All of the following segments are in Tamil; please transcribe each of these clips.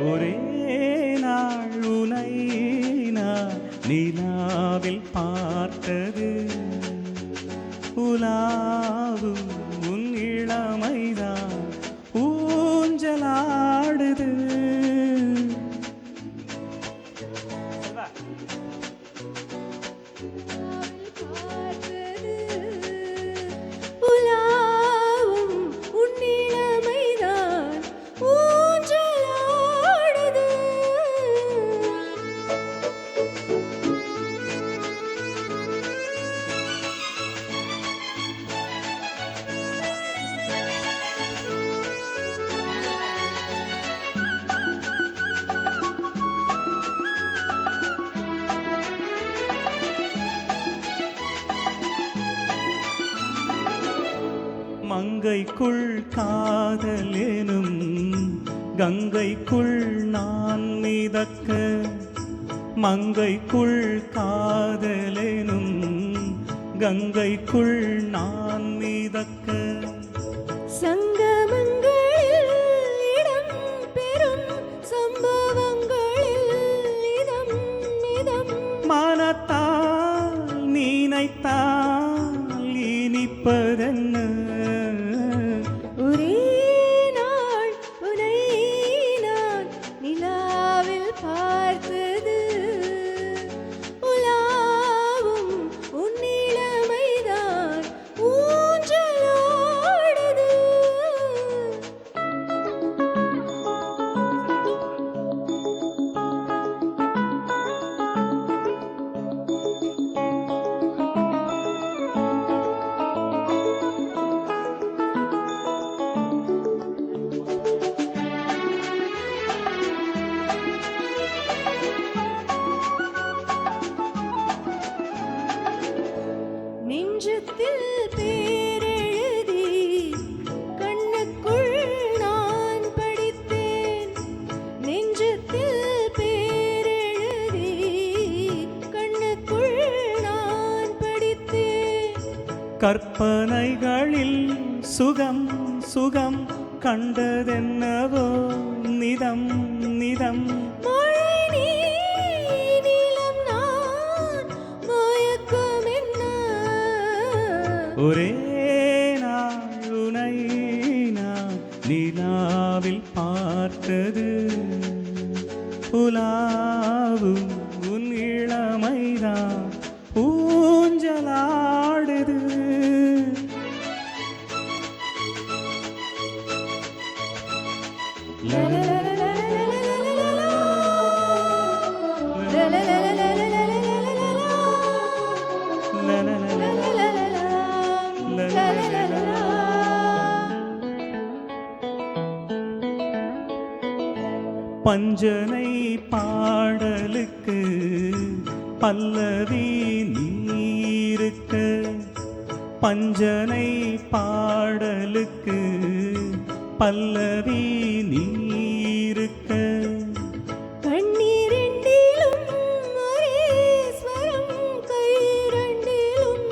ஒரே நாள் உனை நான் நிலாவில் பார்த்தது உலாவும் உன் இளமைதான் ஊஞ்சலாடுது. மங்கைக்குள் காதலேனும் கங்கைக்குள் நான் மிதக்க, மங்கைக்குள் காதலேனும் கங்கைக்குள் நான் மிதக்க, சங்கமங்களில் இடம் பெறும் சம்பவங்களில் இதம் இதம் மனத்தால் நினைத்தால் இனிப்பதென்ன, ஒரே நாள் உனை நான் நிலாவில் பார்த்தது உலாவும் உன் இளமைதான் ஊஞ்சலாடுது. நெஞ்சத்தில் பேரெழுதி கண்ணுக்குள் நான் படித்தேன், நெஞ்சத்தில் பேரெழுதி கண்ணுக்குள் நான் படித்தேன், கற்பனைகளில் சுகம் சுகம் கண்டதென்னவோ நிதம் நிதம், மழை நீர் நீலம் நான் மயக்கம் என்ன, ஒரே நாள் உனை நான் நிலாவில் பார்த்தது உலாவும் உன் இளமைதான் ஊஞ்சலாடுது. la la la la la la la la la la பஞ்சனை பாடலுக்கு பல்லவி நீருக்க, பஞ்சனை பாடலுக்கு பல்லவி நீருக்க, கண்ணீரெண்டிலும் ஒரே ஸ்வரம் கைரெண்டிலும்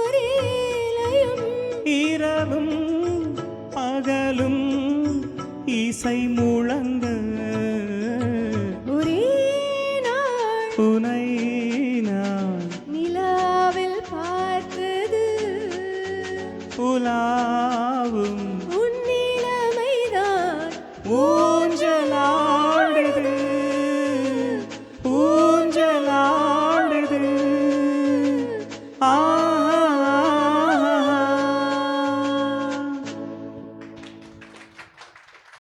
ஒரே லயம், இரவும் பகலும் இசை முழங்க, ஒரே நாள் உனை நான் நிலாவில் பார்த்தது உலாவும் உன் இளமைதான் ஊ